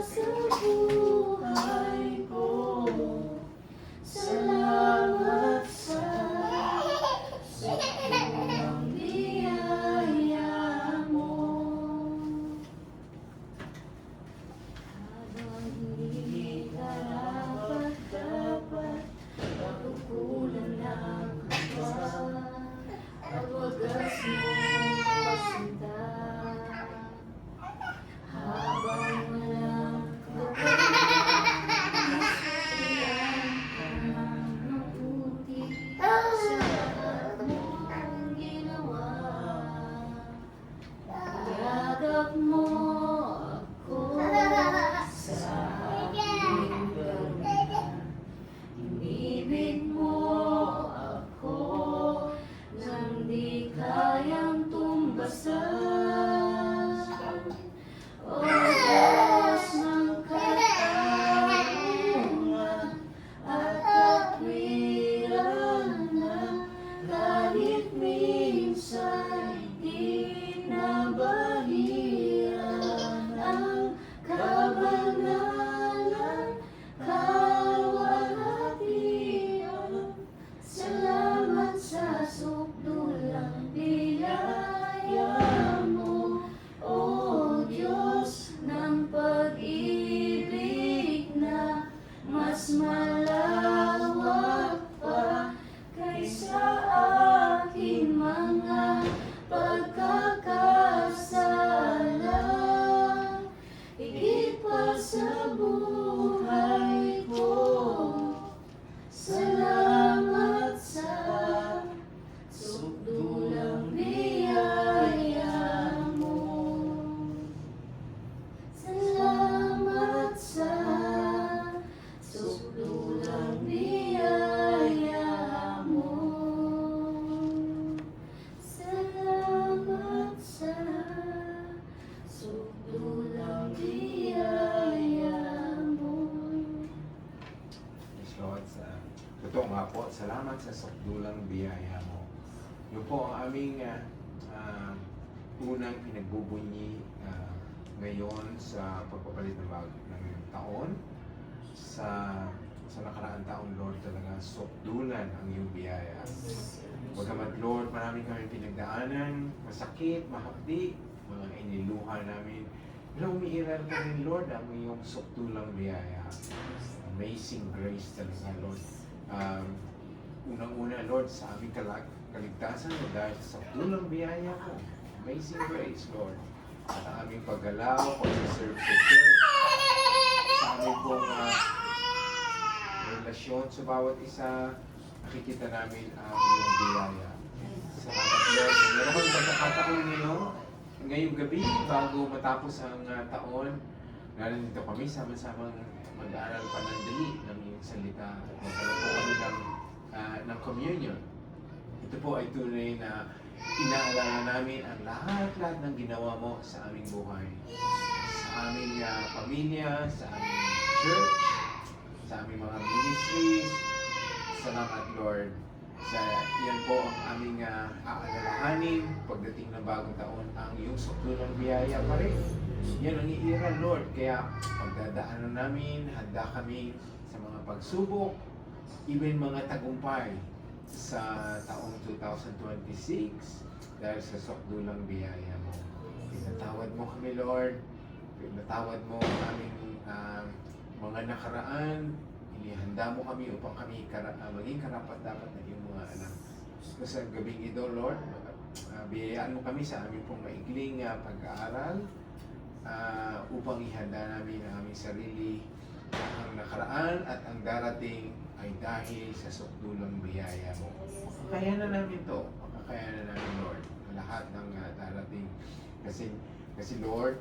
sa buhay ko. Salamat sa sobrang biyaya mo. Habang hindi karapat-dapat, pagkukulang ng kapwa, at wagas mo pasinta. Habang walang kapatid, masurihan ka ng mabuti sa lahat mong ginawa. Iyagap mo ako sa aking gabi. Inibig mo ako nang di kayang tumbasan. O Diyos ng katarungan at katwiran na kahit minsan di nabahiran ang kabanalan, kalwalhatian. Salamat sa sukdulang biyaya mo, O Diyos ng pag-ibig na mas malawak pa kaysa aking mga pagkakasala. Higit pa sa buhay ko, salamat sa sukdulang biyaya mo. Salamat sa sukdulang biyaya mo. Salamat sa sukdulang biyaya mo. Yes, Lord, totoo nga po, salamat sa sukdulang biyaya mo. Yun po ang aming unang pinagbubunyi ngayon sa pagpapalit ng taon. Sa nakaraang taon, Lord, talaga sukdulan ang iyong biyaya. Bagamat, Lord, marami kami pinagdaanan, masakit, mahapdi, mga iniluha namin. Pero umiiral ka rin, Lord, ang iyong sukdulang biyaya. Amazing grace talaga, Lord. Unang-una, Lord, sa aming kaligtasan mo dahil sa sukdulang biyaya mo. Amazing grace, Lord. At ang aming paggalaw, pag-serve sa church, sa aming pong relasyon sa bawat isa, nakikita namin ang iyong biyaya. Salamat, Lord. Meron kang pagkakataon ngayong gabi, bago matapos ang taon, nandito kami sama-samang mag-aaral pa ng dali ng iyong salita. Magkaroon po kami ng communion. Ito po ay tunay na inaalala namin ang lahat-lahat ng ginawa mo sa aming buhay. Sa aming pamilya, sa aming church, sa aming mga ministries. Salamat, Lord. Yan po ang aming aalalahanin pagdating ng bagong taon, ang iyong sukdulang biyaya pa rin. Yan ang iiral, Lord. Kaya pagdadaanan namin, handa kami sa mga pagsubok, even mga tagumpay sa taong 2026 dahil sa sukdulang biyaya mo. Pinatawad mo kami, Lord. Pinatawad mo ang aming mga nakaraan. Inihanda mo kami upang kami maging karapat-dapat na iyong mga anak. So, sa gabing ito, Lord, biyayaan mo kami sa aming pong maikling pag-aaral upang ihanda namin ang aming sarili. Ang nakaraan at ang darating ay dahil sa sukdulang biyaya mo. Makakayanan namin to. Makakayanan namin, Lord, lahat ng darating. Kasi Lord,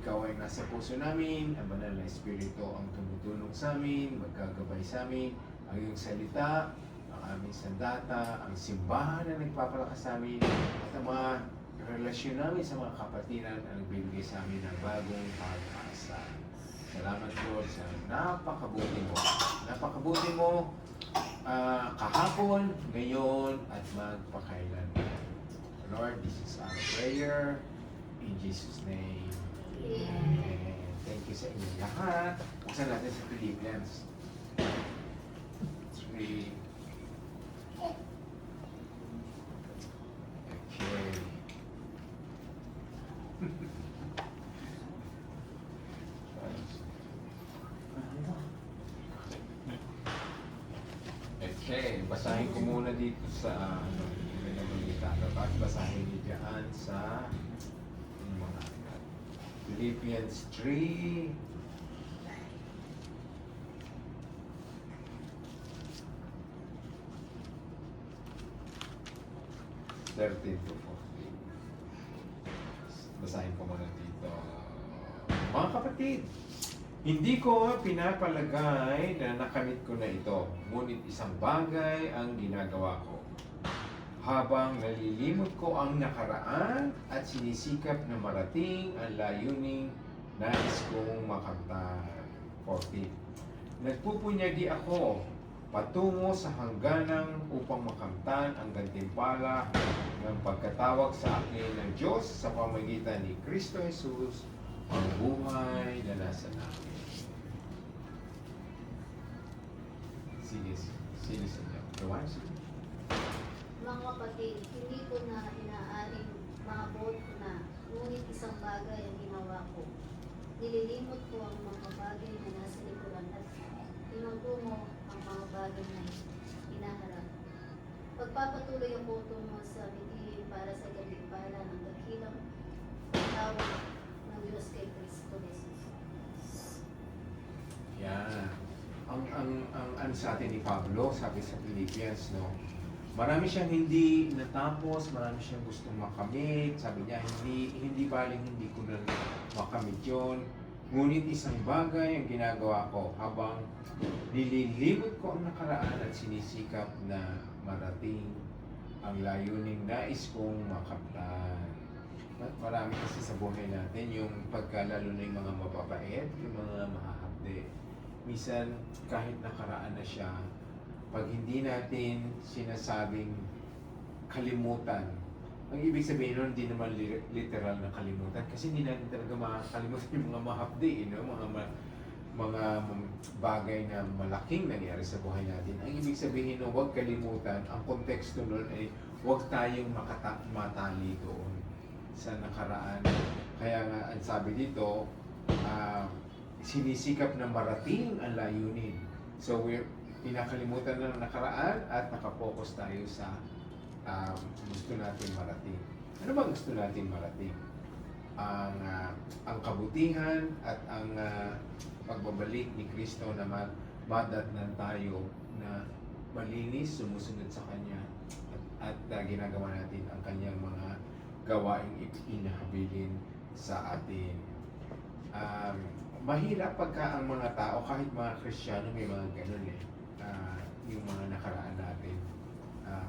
Ikaw ay nasa puso namin, ang banal na Espiritu ang tumutulong sa amin, magkagabay sa amin, ang iyong salita, ang aming sandata, ang simbahan na nagpapalakas sa amin, at ang mga relasyon namin sa mga kapatiran ang nagbibigay sa amin ng bagong pag-asa. Salamat, Lord, sa napakabuti mo. Napakabuti mo kahapon, ngayon, at magpakailan. Lord, this is our prayer. In Jesus' name. Amen. Thank you sa inyo lahat. Buksan natin sa Philippians 3. Okay. Okay, basahin ko muna dito sa tapos basahin niyo dyan sa mga Philippians 3. To 14. Basahin ko muna dito. Mga kapatid, hindi ko pinapalagay na nakamit ko na ito, ngunit isang bagay ang ginagawa ko. Habang nalilimot ko ang nakaraan at sinisikap na marating ang layuning nais kong makamtan. 14. Nagpupunyagi ako patungo sa hangganang upang makamtan ang gantimpala ng pagkatawag sa akin ng Diyos sa pamamagitan ni Kristo Jesus, ang buhay na nasa namin. Sige sa inyo. Gawan sige. Mga kapatid, hindi ko na inaaring maabot na, ngunit isang bagay ang ginawa ko. Nililimot ko ang mga bagay na nasa likuran at tinutungo ang mga bagay na hinaharap. Pagpapatuloy ako tungo sa bigay para sa gantimpala ng dakilang tawag ng Diyos kay Kristo Jesus. Yan. Ang sa atin ni Pablo, sabi sa Philippians, no? Marami siyang hindi natapos, marami siyang gustong makamit. Sabi niya, hindi baling hindi ko na makamit yun. Ngunit isang bagay ang ginagawa ko habang nililimot ko ang nakaraan at sinisikap na marating ang layuning nais kong makamtan. Marami kasi sa buhay natin yung pagkalalo na yung mga mababait, yung mga mahahapde. Minsan, kahit nakaraan na siya, pag hindi natin sinasabing kalimutan, ang ibig sabihin nun, hindi naman literal na kalimutan kasi hindi natin talaga makakalimutan yung mga mahapdi, mga bagay na malaking nangyari sa buhay natin. Ang ibig sabihin nun, huwag kalimutan, ang konteksto nun ay huwag tayong matali doon sa nakaraan. Kaya nga, ang sabi dito, sinisikap na marating ang layunin. So, pinakalimutan na ng nakaraan at nakapokus tayo sa gusto natin marating. Ano ba gusto natin marating? Ang kabutihan at ang pagbabalik ni Kristo na madatnan tayo na malinis, sumusunod sa Kanya at ginagawa natin ang Kanyang mga gawaing inahabilin sa atin. Mahirap pagka ang mga tao, kahit mga Kristiyano, may mga ganun yung mga nakaraan natin.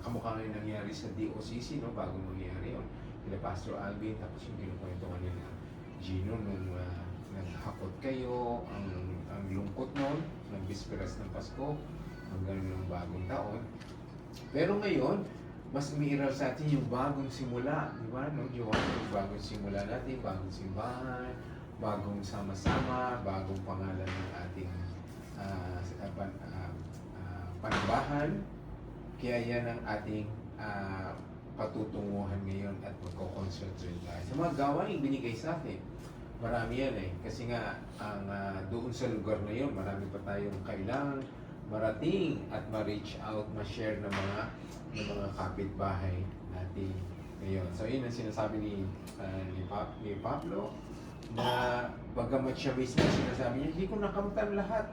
Kamukha nga yung nangyari sa DOCC, no? Bago mangyari yun. Kila Pastor Alvin, tapos yung kinukwentuhan nila Gino nung naghakot kayo, ang lungkot nun, ng bisperas ng Pasko, hanggang ng bagong taon. Pero ngayon, mas umiiral sa atin yung bagong simula, di ba? No? Yung bagong simula natin, bagong simbahan, bagong sama-sama, bagong pangalan ng ating panambahan. Kaya yan ang ating patutunguhan ngayon at magko-concentrate tayo. Sa mga gawain binigay sa atin, marami yan Kasi nga, doon sa lugar na yun, marami pa tayong kailangan marating at ma-reach out, ma-share ng mga kapitbahay natin ngayon. So, yun ang sinasabi ni Pablo, na bagamat siya mismo sinasabi niya, hindi ko nakamtan lahat.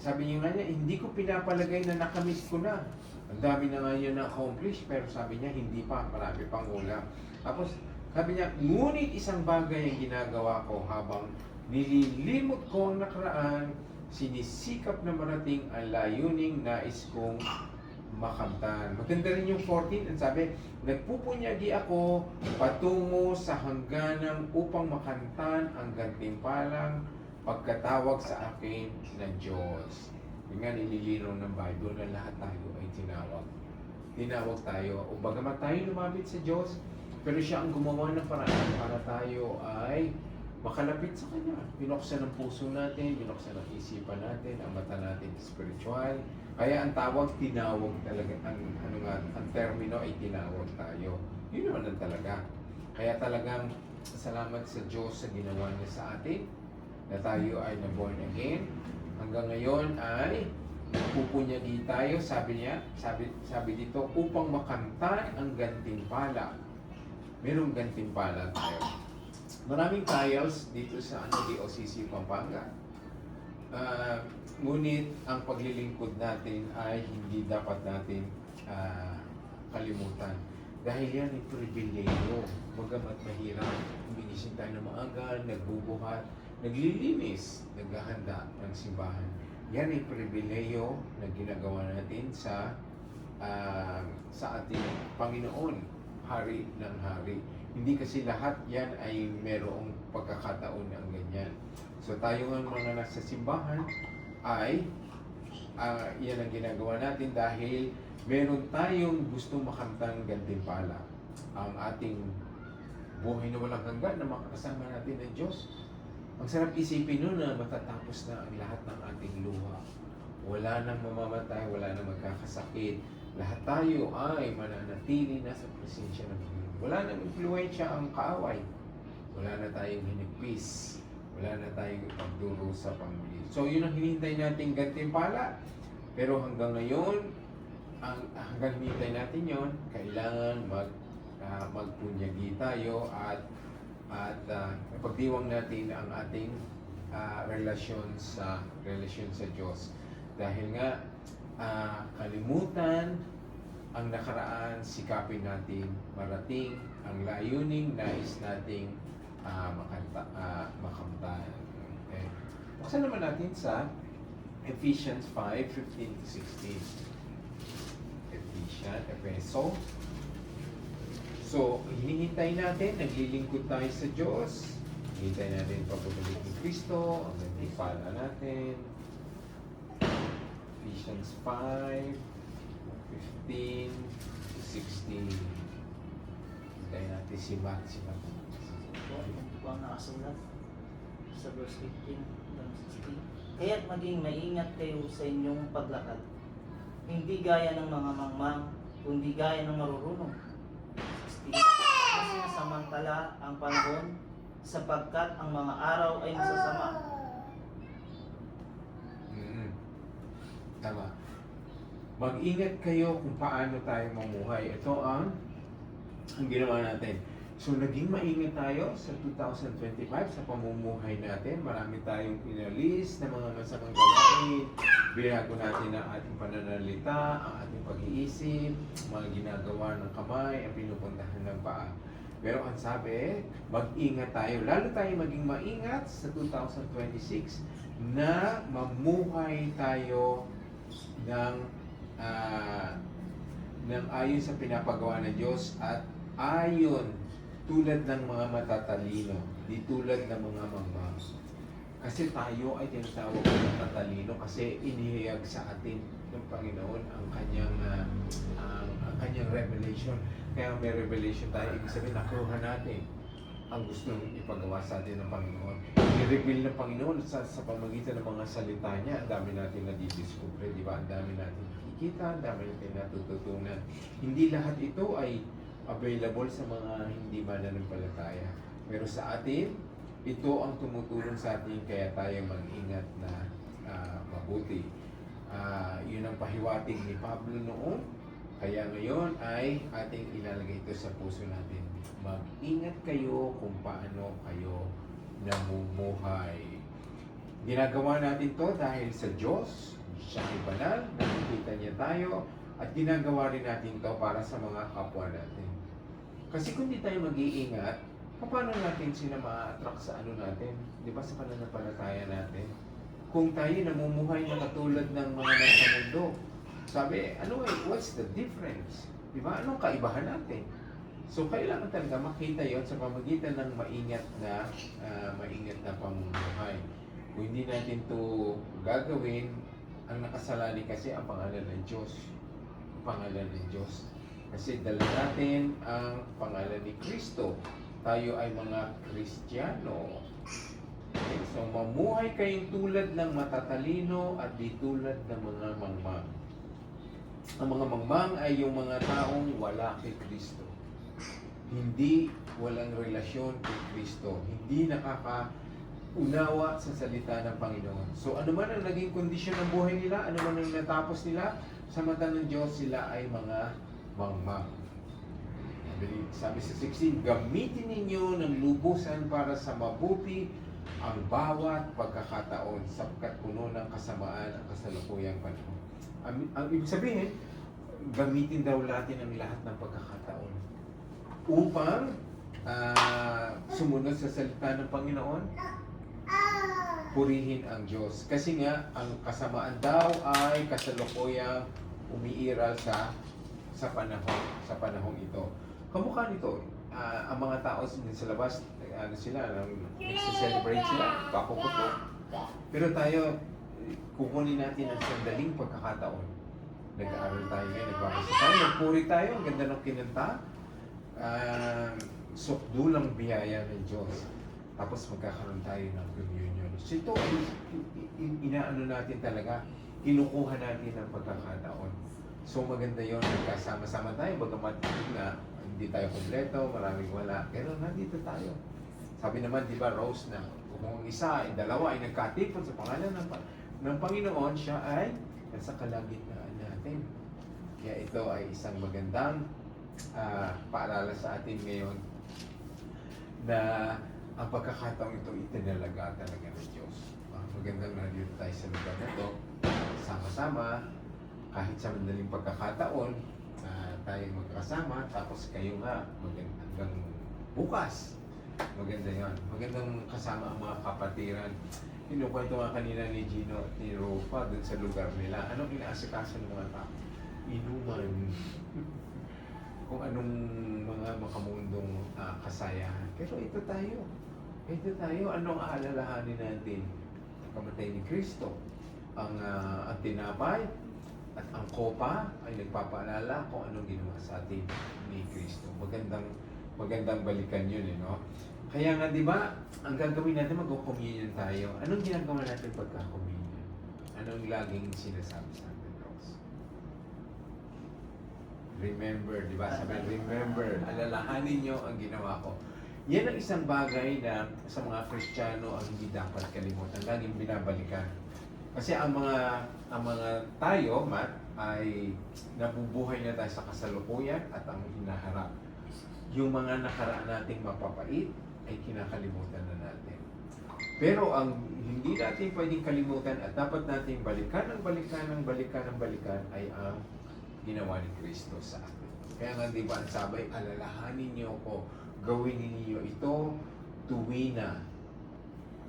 Sabi niya nga niya, hindi ko pinapalagay na nakamit ko na. Ang dami na nga niya na-accomplish, pero sabi niya, hindi pa, marami pang ulam. Tapos, sabi niya, ngunit isang bagay ang ginagawa ko habang nililimot ko ang nakaraan, sinisikap na marating ang layuning nais kong makamtan. Maganda rin yung 14, ang sabi, nagpupunyagi ako patungo sa hangganang upang makamtan ang gantimpalang pagkatawag sa akin ng Diyos. Yung nga nililinaw ng Bible na lahat tayo ay tinawag. Tinawag tayo. O bagamat tayo lumapit sa Diyos, pero siya ang gumawa ng paraan para tayo ay makalapit sa Kanya. Binuksan ang puso natin, binuksan ang isipan natin, ang mata natin spiritual. Kaya ang tawag, tinawag talaga, ang termino ay tinawag tayo. Yun naman ang talaga. Kaya talagang salamat sa Diyos sa ginawa niya sa atin, na tayo ay na-born again. Hanggang ngayon ay nagpupunyagi tayo, sabi dito, upang makamtan ang gantimpala. Merong gantimpala tayo. Maraming trials dito sa DOCC Pampanga. Ngunit ang paglilingkod natin ay hindi dapat natin kalimutan. Dahil yan ay pribileyo. Bagamat mahirap, gumigising tayo ng maaga, nagbubuhat, naglilinis, naghahanda ng simbahan. Yan ay pribileyo na ginagawa natin sa ating Panginoon, Hari ng Hari. Hindi kasi lahat yan ay merong pagkakataon ng ganyan. So tayo nga mga nasa simbahan ay yan ang ginagawa natin dahil meron tayong gustong makamtang gantimpala. Ang ating buhay na walang hanggan na makakasama natin ng Diyos. Ang sarap isipin nun na matatapos na ang lahat ng ating luha. Wala nang mamamatay, wala nang magkakasakit. Lahat tayo ay mananatili na sa presensya ng Panginoon. Wala nang impluwensya ang kaaway. Wala na tayong hinipis. Wala na tayong pagduro sa pamilya. So yun ang hinihintay nating gantimpala. Pero hanggang ngayon, hanggang hinihintay natin yon, kailangan magpunyagi tayo at pagdiwang natin ang ating relasyon sa Diyos. Dahil nga kalimutan ang nakaraan, sikapin natin marating ang layuning nais nating makamtan. Okay. Buksan naman natin sa Ephesians 5:15-16. Efeso. So, hinihintay natin, naglilingkod tayo sa Diyos. Hinihintay natin pagbabalik ni Kristo, ang gantimpala natin. Ephesians 5:15-16. Hintayin natin si Matt. Ito ang nakasulat sa verse 15 hanggang 16. Kaya't maging maingat kayo sa inyong paglakad. Hindi gaya ng mga mangmang, kundi gaya ng marurunong. 16. Kasi nasamantala ang panahon, sapagkat ang mga araw ay masasama. Tama. Mag-ingat kayo kung paano tayo mamuhay. Ito ang ginawa natin. So, naging maingat tayo sa 2025 sa pamumuhay natin. Marami tayong inalis na mga masamang gawain. Binago natin ang ating pananalita, ang ating pag-iisip, mga ginagawa ng kamay, ang pinupuntahan ng paa. Pero ang sabi, mag-ingat tayo. Lalo tayo maging maingat sa 2026 na mamuhay tayo ng ayon sa pinapagawa ng Diyos at ayon tulad ng mga matatalino, di tulad ng mga mangmang. Kasi tayo ay tinatawag na matatalino kasi inihayag sa atin ng Panginoon ang kanyang revelation. Kaya may revelation tayo, ibig sabihin nakuha natin ang gustong ipagawa sa atin ng Panginoon. I-reveal ng Panginoon sa pamamagitan ng mga salita niya. Ang dami natin nadidiscover, di ba? Ang dami natin nakikita, ang dami natin natututunan. Hindi lahat ito ay available sa mga hindi mananampalataya. Pero sa atin, ito ang tumutulong sa atin kaya tayo mag-ingat na mabuti. Yun ang pahiwatig ni Pablo noon. Kaya ngayon ay ating ilalagay ito sa puso natin. Mag-ingat kayo kung paano kayo namumuhay. Ginagawa natin to dahil sa Diyos. Siya ay banal, nakikita niya tayo, at ginagawa rin natin to para sa mga kapwa natin. Kasi kung di tayo mag-iingat, paano natin sila ma-attract sa ano natin? Di ba sa pananampalataya natin? Kung tayo namumuhay na katulad ng mga nasa mundo, sabi, what's the difference? Di ba? Anong kaibahan natin? So, kailangan talaga makita yon sa pamagitan ng maingat na pamumuhay. Kung hindi natin to gagawin, ang nakasalali kasi ang pangalan ng Diyos. Pangalan ng Diyos. Kasi dala natin ang pangalan ni Kristo. Tayo ay mga Kristiyano. Okay, so mamuhay kayong tulad ng matatalino at di tulad ng mga mangmang. Ang mga mangmang ay yung mga taong wala kay Kristo. Hindi walang relasyon kay Kristo. Hindi nakakaunawa sa salita ng Panginoon. So ano man ang naging kondisyon ng buhay nila, ano man ang natapos nila, sa mata ng Diyos sila ay mga mangmang. Sabi sa 16, gamitin ninyo ng lubusan para sa mabuti ang bawat pagkakataon sapagkat puno ng kasamaan ang kasalukuyang panahon. Ang ibig sabihin, gamitin daw natin ang lahat ng pagkakataon upang sumunod sa salita ng Panginoon, purihin ang Diyos. Kasi nga, ang kasamaan daw ay kasalukuyang umiiral sa panahong ito. Kamukha nito, ang mga tao sa labas, nagse-celebrate sila, pakukuto. Pero tayo, kukunin natin ang sandaling pagkakataon. Nag-aaral tayo ngayon, nagbabasa tayo, nagpuri tayo, ang ganda ng kinanta. Sukdulang biyaya ng Diyos. Tapos magkakaroon tayo ng communion. So ito, inaano natin talaga, kinukuha natin ang pagkakataon. So maganda yun, nagkasama-sama tayo, bagamat na hindi tayo kompleto, maraming wala. Pero nandito tayo. Sabi naman, di ba, Rose, na kung isa, dalawa ay nagkatipon sa pangalan ng Panginoon, siya ay nasa kalagitnaan natin. Kaya ito ay isang magandang paalala sa atin ngayon na ang pagkakataong ito itinalaga talaga ng Diyos. Magandang nandito tayo sa lugar na ito, sama-sama, kahit sa madaling pagkakataon, tayo magkasama, tapos kayo nga hanggang bukas. Maganda yan. Magandang kasama ang mga kapatiran. Kinukwento nga kanina ni Gino at ni Rofa dun sa lugar nila. Anong inaasikaso ng mga tao? Inuman. Kung anong mga makamundong kasayahan. Pero ito tayo. Ito tayo. Anong aalalahanin natin? Kamatay ni Kristo. Ang tinapay at ang kopa ay nagpapaalala kung anong ginawa sa atin ni Kristo. Magandang balikan yun, no? Kaya nga, di ba, ang gagawin natin, mag-communion tayo. Anong ginagawa natin pagka-communion? Anong laging sinasabi sa atin, Rose? Remember, di ba? Sabi, remember, alalahanin nyo ang ginawa ko. Yan ang isang bagay na sa mga Kristiyano ang hindi dapat kalimutan. Laging binabalikan. Kasi ang mga tayo, Matt, ay nabubuhay na tayo sa kasalukuyan at ang hinaharap. Yung mga nakaraan nating mapapait ay kinakalimutan na natin. Pero ang hindi natin pwedeng kalimutan at dapat nating balikan ay ang ginawa ni Kristo sa atin. Kaya nga di ba ang sabay, alalahanin niyo ko, gawin niyo ito, tuwina.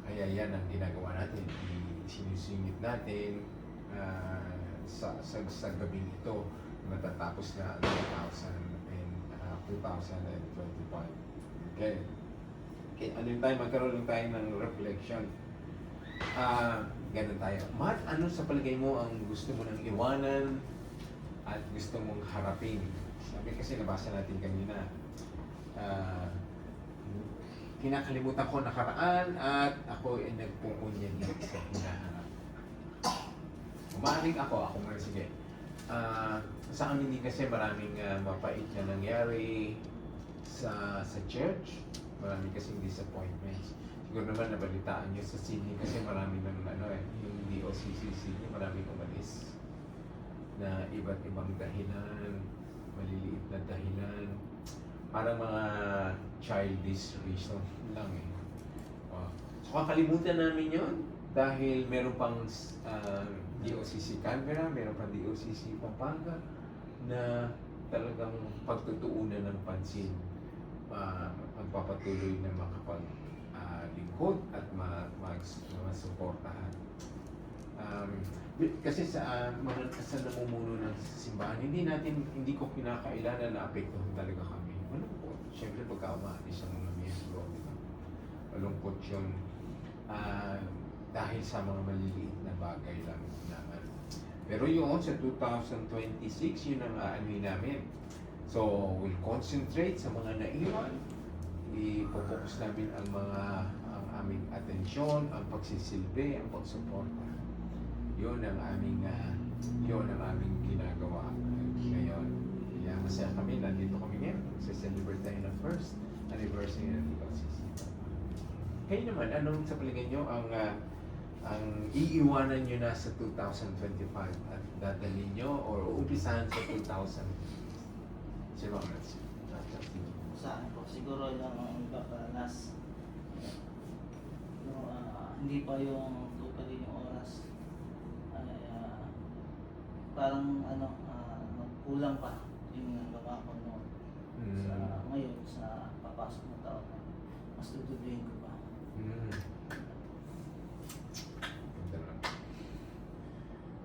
Kaya yan ang ginagawa natin. Sinusingit natin sa gabing ito matatapos na 2025. Okay. Ano yung tayo, magkaroon lang tayo ng reflection. Ganun tayo. Matt, ano sa palagay mo ang gusto mo nang iwanan at gusto mong harapin? Sabi kasi nabasa natin kanina. Kinakalimutan ko nakaraan at ako ay nagpupunyag sa hinaharap. Umaaring ako nga sige. Sa amin din kasi maraming mapait na nangyari sa church. Marami kasing disappointments. Siguro naman nabalitaan nyo sa Sydney kasi marami ng yung DOCC Sydney, marami umalis na iba't ibang dahilan, maliliit na dahilan. Parang mga childish reason lang eh. So kakalimutan namin yon dahil meron pang DOCC Canberra, meron pang DOCC Pampanga na talagang pagtutuunan ng pansin, magpapatuloy na makapaglingkod at masuportahan. Kasi sa mga namumuno ng simbahan, hindi ko kinakailangan na apektuhan talaga kami. Malungkot. Siyempre pagka umaalis ang mga miyembro, malungkot yun. Dahil sa mga maliliit na bagay lang naman. Pero yun, sa 2026, yun ang aanuin namin. So, we'll concentrate sa mga naiwan. I-focus namin ang aming atensyon, ang pagsisilbi, ang pagsuporta. Yun ang aming ginagawa ngayon. Kaya masaya kami, nandito kami ngayon. Celebrate tayo ng first anniversary ng DOCC. Kayo naman, anong sa palagay nyo ang iiwanan nyo na sa 2025 at dadalhin nyo or umpisahan sa 2000? Sino ang nasa? Saan po? Siguro lang ang ipapalas. Hindi pa yung totally yung oras. Ay, parang kulang pa yung nagawa ko noon. Sa ngayon, sa papasok na taon, mas tutuloyin ko pa. Ganda lang.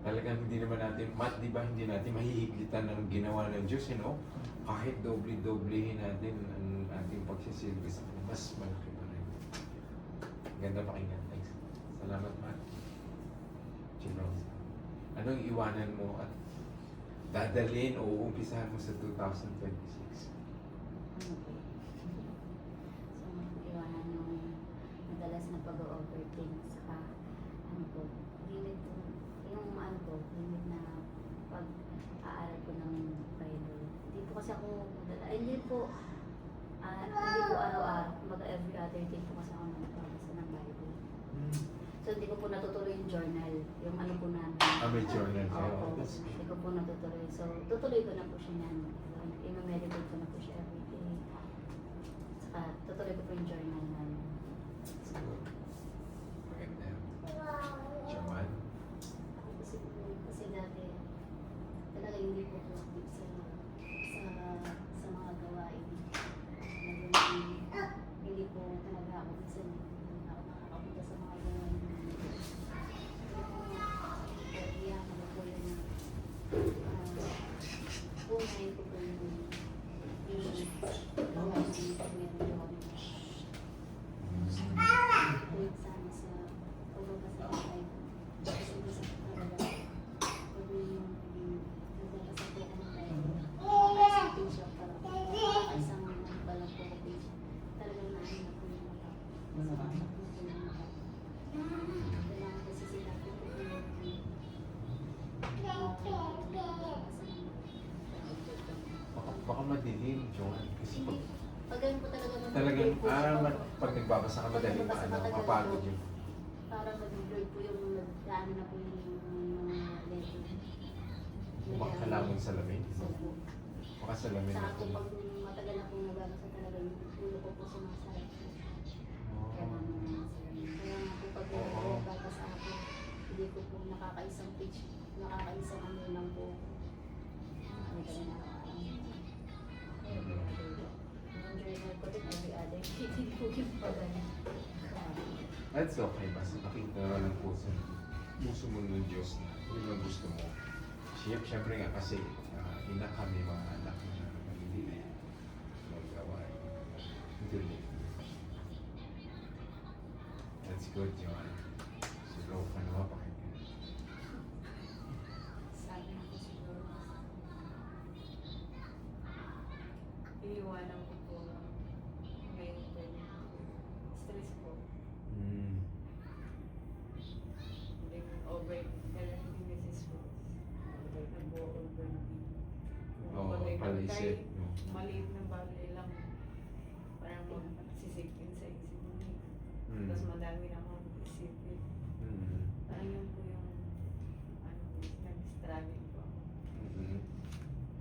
Talagang hindi naman natin, di ba hindi natin mahihigitan ng ginawa ng Diyos, you know? Kahit doble-doblehin natin ang ating pagsisilbi sa Kanya, mas malaki pa rin. Ganda pakinggan. Thanks. Salamat, Matt. Jerome. Anong iwanan mo at dadalhin o umpisahan mo sa 2026? Ano po? So, iwanan yung madalas na pag-overthink saka ano po, limit po, yung ano po, limit na pag-aaral ko ng Bible. Hindi po kasi ako hindi po araw-araw, kumbaga every other day po kasi ako nagbabasa ng Bible. So, hindi ko po natutuloy yung journal, yung ano po namin. May journal kayo. Oo, hindi ko po natutuloy. So, tutuloy ko na po siya niyan. I-meditate ko na po siya every day. Saka, tutuloy ko po yung journal namin. So, Maganda. Jaman. kasi dati, talaga hindi po po sa mga gawain. Hindi po talaga ako kasi hindi ako nakakapunta sa mga gawain. Kaya ako po yun unay ko po yung gawain pag meron po kami. Tuwid sana sa pumunta sa bahay. Kasi gusto ko talaga pag yung nagbabasa po ako ng Bible. Isang page lang parang isang balang po ko page. Talagang naanin na po yung mata. Sumasok na po yung mata. Kailangan kasi sinabi ko po yung Baka madilim, Joan. Kasi pag ganun po talaga talagang, po siya. pag nagbabasa ka madaling, mapagod yun. Parang nag-blurred po yung ano na po yung mga letter. Baka kailangan salamin. So po. Baka salamin Sa na ako pag matagal na pong nagbabasa talaga yung ulo ko po sumasarap po. Kaya nga po pag nagbabasa ako, hindi ko po nakakaisang page, nakakaisang ano lang po. Ano ka na yung journal ko din every other day, hindi po yung pagano. That's okay. Basta nakita ng puso mo ng Diyos na yun ang gusto mo. Siyempre nga kasi ina kami mga anak na hindi magawa. Hindi. That's good, Joan. Siguro ka naman pakinggan. Sabi ko siguro, iniwanan ko po ngayon din. Stress po. Hindi over, kaya hindi misis ko. Nag-over. Oo, palaisip. Maliit na bagay lang. Parang magsisipin sa isip mo. Tapos madami na akong isipin. Parang yun po yung nag-struggle ko.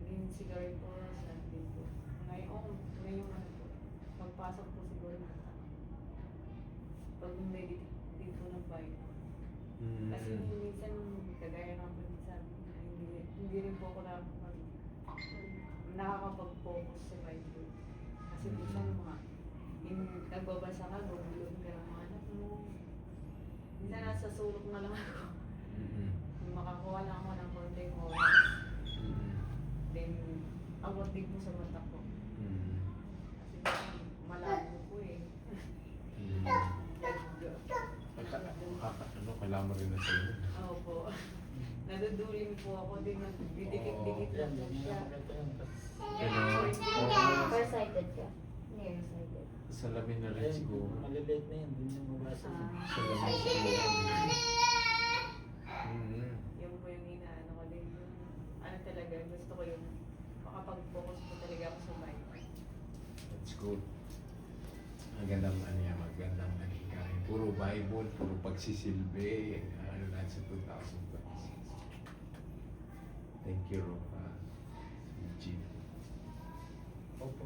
Ngayon siguro po sa atin po. Ngayon ano po, pagpasok po siguro na pag meditate po ng Bible. Kasi minsan kagaya ng sabi na hindi rin po ako nakakapag-focus sa Bible. Kasi minsan nagbabasa ka, gumulog ka ng mga anak mo. Minsan nasa sulok na lang ako. Makakuha lang ako ng konting oras. Then, awat din po sa mata ko. Kasi malabo po eh. Kailangan mo rin na sa'yo. Oo po. Naduduling po ako din, nagdidikit-dikit lang po siya. Pero, Farsighted ka? Nearsighted. Salamin na rin Ayun, siguro. maliliit na yun, hindi nyo mabasa yun. Salamin siguro. Yun po yung inaano ko din. Yung, ano talaga, gusto ko yung makapag-focus po talaga ako sa Bible. That's good. Magandang ano yan, magandang nangyayari. Puro Bible, puro pagsisilbi. Ano lang sa 2026. Thank you, Ropa. Eugene. Opo,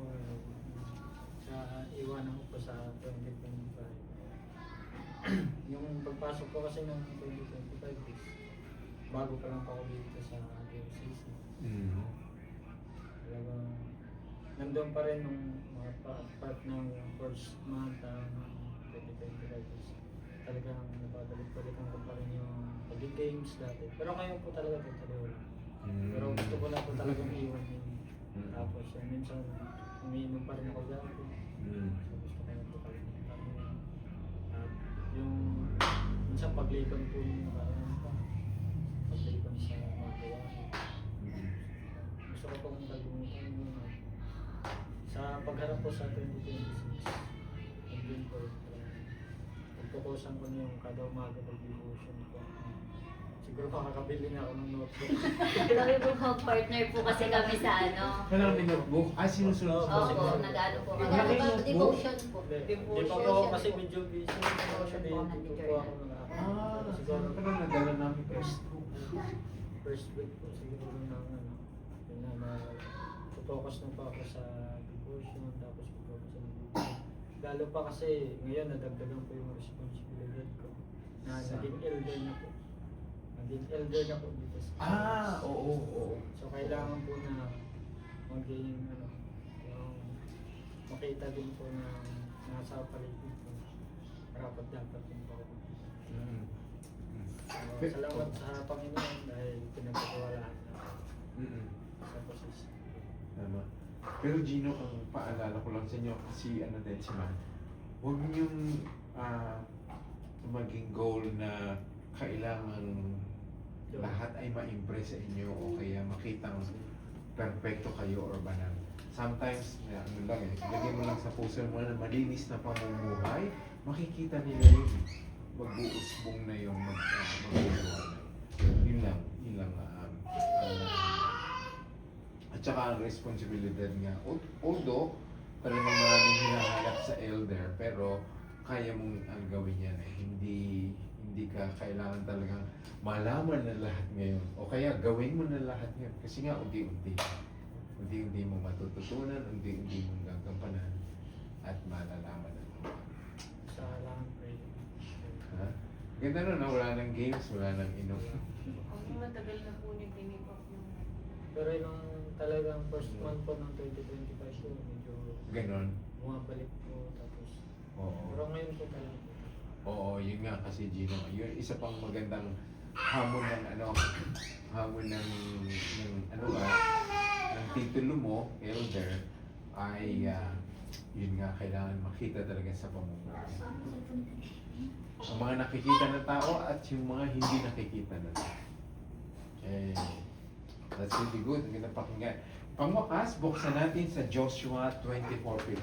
sa iwanan ko po sa 2025. Yung pagpasok ko kasi ng 2025 is bago pa lang ako dito sa DMCC. Mm. Talagang nandun pa rin nung mga part ng first month ng 2025 is talagang napabalik-balikan ko pa rin yung pag-games dati. Pero ngayon po talaga totally wala. Pero gusto ko na po talagang iwan yun. Tapos minsan umiinom pa rin ako dati. So gusto ko na po kalimutan yun. At yung minsan pagliban po yung nakaraan pa. Pagliban sa mga gawain. Gusto ko pong kalimutan yun. Sa pagharap ko sa 2026, hindi ko pagpukusan ko na yung kada umaga pag-devotion ko. Siguro makakabili na ako ng notebook. Kami po mag-partner po kasi kami sa ano. Walang notebook? Sinusunod Oo, Opo, nag-ano po. Yung Nag-ano aking ba? notebook? Devotion po. Hindi pa po ako kasi medyo busy. Hindi po, po ako Ah, siguro siguro nadala namin first week po siguro ng ano. Yun na focus na pa ako sa devotion, tapos focus sa devotion. Lalo pa kasi ngayon nadagdagan po yung responsibilidad ko na naging elder na po. Naging elder na po dito sa oo. So kailangan po na maging ano, yung makita din po na nasa paligid ko. Dapat din po ako. Mm. So, salamat sa Panginoon dahil pinagkakawalaan na ako Mm. sa posisyon. Tama. Pero Gino, ang paalala ko lang sa inyo, kasi ano din si Man, huwag niyong maging goal na kailangan lahat ay ma-impress sa inyo o kaya makitang perfecto kayo or banal. Sometimes, ano lang lagyan mo lang sa puso mo na malinis na pamumuhay, makikita nila yun. Mag-uusbong na yung mag-uusbong. Yun lang. At saka ang responsibilidad nga. Although, talagang maraming hinahanap sa elder, pero kaya mong ang gawin yan eh. Hindi ka kailangan talagang malaman na lahat ngayon. O kaya gawin mo na lahat ngayon. Kasi nga, unti-unti. Unti-unti mo matututunan, unti-unti mong gagampanan, at malalaman na naman. Sa lang pray. Ha? Ganda nun, wala nang games, wala nang inom. Ang matagal na po niya tinipap yung Pero yung talagang first month po ng 2025 po, medyo Ganon. bumabalik po tapos. Pero Oo. ngayon po talaga. Oo, yun nga kasi Gino. Yun, isa pang magandang hamon ng ng titulo mo, elder, ay yun nga, kailangan makita talaga sa pamumuhay. Ang mga nakikita ng tao at yung mga hindi nakikita ng tao. Eh, that's really good. Ang ganda pakinggan. Pangwakas, buksan natin sa Joshua 24:15.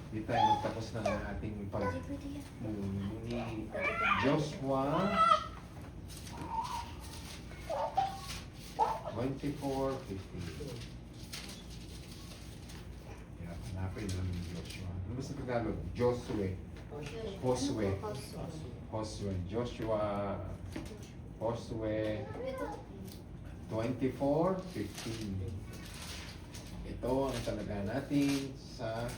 Di tayo magtapos ng ating pag-muni. Joshua 24:15. Yeah, hanapin lang yung Joshua. Ano ba sa Tagalog? Josue. Joshua 24:15. Ito ang talaga natin sa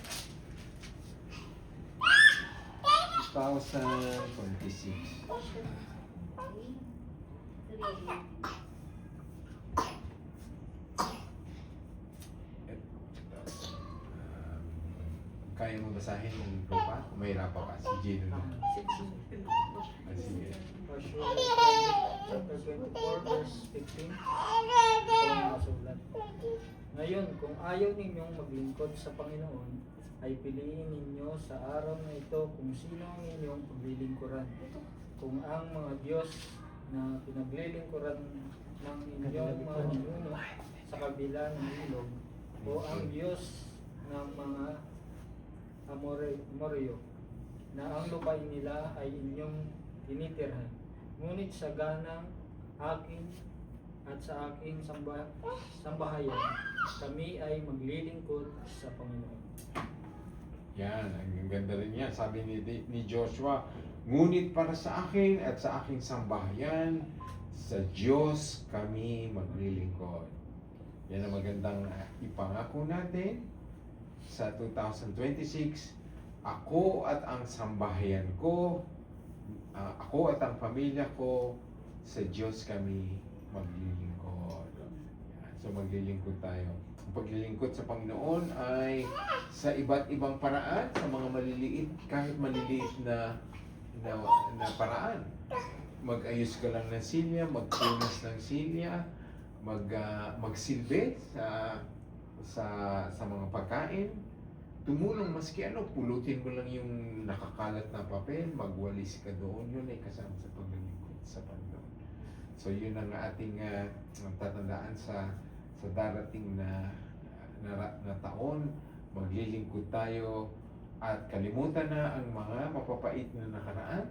2026. Kaya mo basahin yung grupa? O mahirapan ka? Si Gino na. Sige. Joshua chapter 24 verse 15. Ito ang nasulat. Ngayon, kung ayaw ninyong maglingkod sa Panginoon, ay piliin ninyo sa araw na ito kung sino ang inyong paglilingkuran. Kung ang mga Diyos na pinaglilingkuran ng inyong mga ninuno sa kabila ng ilog, o ang Diyos ng mga Amoryo, na ang lupain nila ay inyong tinitirhan. Ngunit sa ganang akin at sa aking sambahayan, kami ay maglilingkod sa Panginoon. Yan, ang ganda rin yan. Sabi ni Joshua, ngunit para sa akin at sa aking sambahayan, sa Diyos kami maglilingkod. Yan ang magandang ipangako natin sa 2026. Ako at ang sambahayan ko, ako at ang pamilya ko, sa Diyos kami maglilingkod. Yan. So maglilingkod tayo. Ang paglilingkod sa Panginoon ay sa iba't ibang paraan, sa mga maliliit, kahit maliliit na paraan. Mag-ayos ka lang ng silya, magpunas ng silya, magsilbi sa mga pagkain, tumulong maski ano, pulutin mo lang yung nakakalat na papel, magwalis ka doon, yun ay kasama sa paglilingkod sa Panginoon. So yun ang ating tatandaan sa darating na taon, maglilingkod tayo at kalimutan na ang mga mapapait na nakaraan,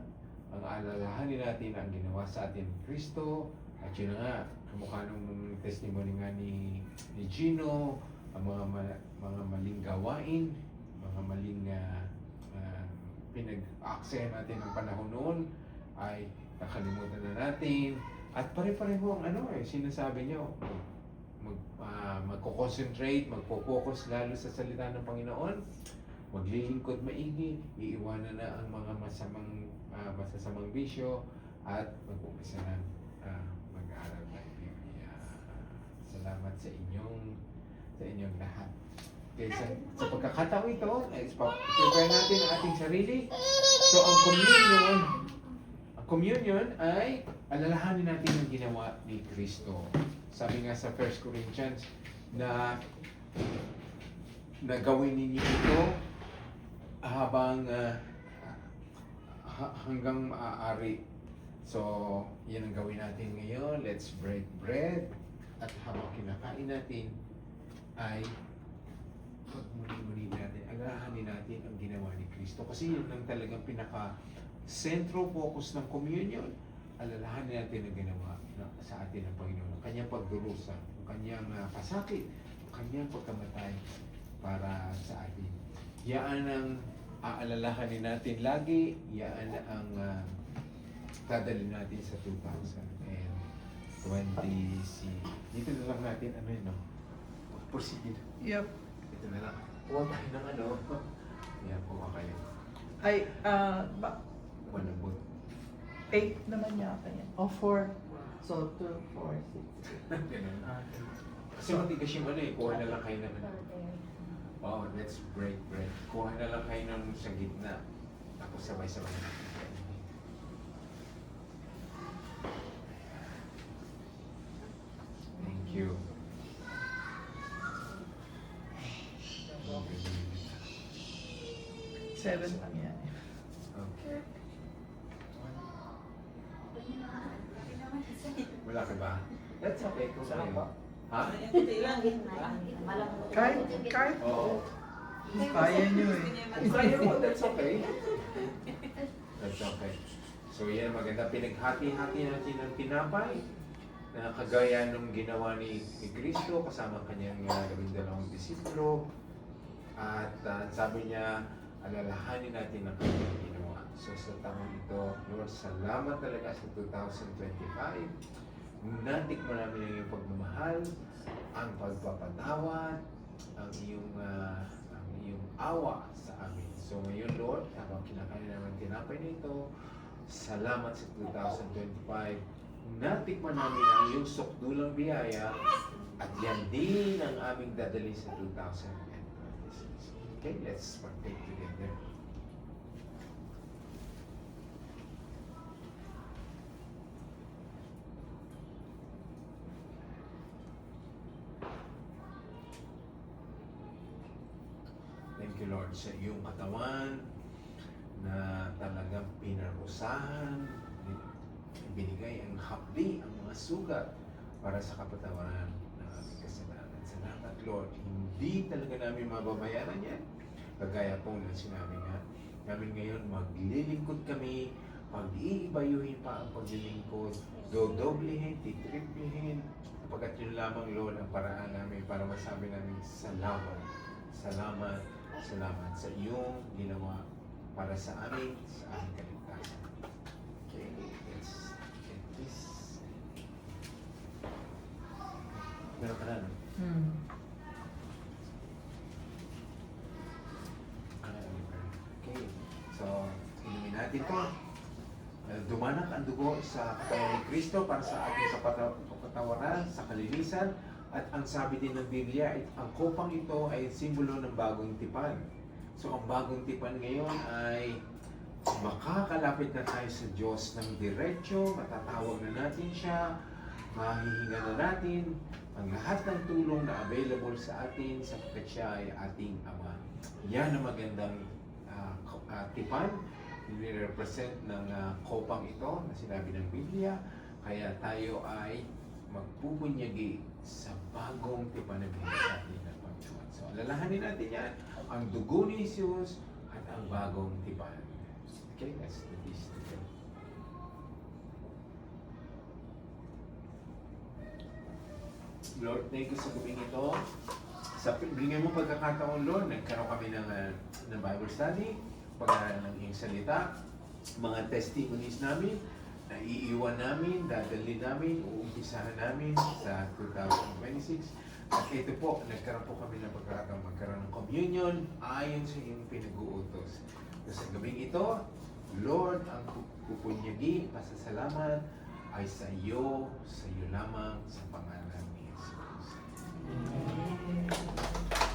ang alalahanin natin ang ginawa sa atin ng Kristo, at yun na nga, kamukha ng testimony nga ni Gino, ang mga maling gawain, mga maling pinag-aaksayan natin ng panahon noon ay nakalimutan na natin. At pare-pareho ang sinasabi niyo, magko-concentrate, magpo-focus lalo sa salita ng Panginoon, maglilingkod maigi, iiwanan na ang mga masasamang bisyo, at mag-umpisa na mag-aaral ng Biblia. Salamat sa inyong lahat. Okay, sa pagkakataon ito, prepare natin ang ating sarili. So ang communion ay alalahanin natin ang ginawa ni Kristo. Sabi nga sa 1 Corinthians na gawin ninyo ito habang hanggang maaari. So, yan ang gawin natin ngayon. Let's break bread. At habang kinakain natin ay pagmuli-muli natin, alalahanin natin ang ginawa ni Kristo. Kasi yun ang talagang pinaka-central focus ng communion. Alalahanin natin ang ginawa sa atin ng Panginoon. Ang kanyang pagdurusa, ang kanyang pasakit, ang kanyang pagkamatay para sa atin. Yan ang aalalahanin natin lagi. Yan ang dadalhin natin sa 2020. Dito na lang natin, proceed. Yep. Ito na lang. Huwag tayo ng Yan, kuha kayo. Ay, Malambot. 8 naman yata yan. O 4. So, 2, 4, 6. Ganun. Kasi matigas yung kuha na lang kayo ng Wow, let's break bread. Kuha na lang kayo ng sa gitna. Tapos sabay-sabay natin. Thank you. Seven lang yan. Okay. Wala ka ba? That's okay. Kung Sarap kayo. ba? Ha? Kahit Oo. kaya nyo eh. Kung kaya mo, that's okay. That's okay. So yan, maganda. Pinaghati-hati natin ng tinapay na kagaya nung ginawa ni Kristo kasama kanyang 12 disipulo. At sabi niya, alalahanin natin ang kanyang ginawa. So sa taong ito, Lord, salamat talaga sa 2025. Natikman namin ang iyong pagmamahal, ang pagpapatawad, ang iyong awa sa amin. So ngayon, Lord, habang kinakain namin tinapay nito, salamat sa 2025. Natikman namin ang iyong sukdulang biyaya at yan din ang aming dadali sa 2026. Okay, let's partake together. Thank you, Lord, sa iyong katawan na talagang pinarusahan, binigay ang hapdi, ang mga sugat para sa kapatawaran ng aming kasalanan. Salamat, Lord. Hindi talaga namin mababayaran yan. Kagaya po na sinabi nga namin ngayon, maglilingkod kami, pag-iibayuhin pa ang paglilingkod, dodoblehin, titriplihin, kapagkat yun lamang, Lord, ang paraan namin para masabi namin salamat, salamat, salamat sa iyong ginawa para sa amin, sa aming kaligtasan. Okay, let's get this. Meron ka na, no? Okay, so inumin natin to. Dumanak ang dugo sa katawan ni Kristo para sa ating kapatawaran, sa kalinisan. At ang sabi din ng Biblia, ang kopang ito ay simbolo ng bagong tipan. So ang bagong tipan ngayon ay makakalapit na tayo sa Diyos ng diretsyo, matatawag na natin siya, mahihinga na natin ang lahat ng tulong na available sa atin sapagkat siya ay ating Ama. Yan ang magandang tipan, nire-represent ng kopang ito na sinabi ng Biblia. Kaya tayo ay magpupunyagi sa bagong tipan na binigay sa atin ng Panginoon. So alalahanin natin yan, ang dugo ni Jesus at ang bagong tipan. Okay, let's do this together. Lord, thank you sa gabing ito. Sa bigay mo pagkakataon, Lord, nagkaroon kami ng Bible study, pag-aaral ng iyong salita, mga testimonies namin, na iiwan namin, dadalhin namin, uumpisahan namin sa 2026. At ito po, nagkaroon po kami ng pagkakataon magkaroon ng communion ayon sa iyong pinag-uutos. Sa gabing ito, Lord, ang pupunyagi, pasasalamat ay sa iyo lamang, sa pangalan ni Jesus. Amen.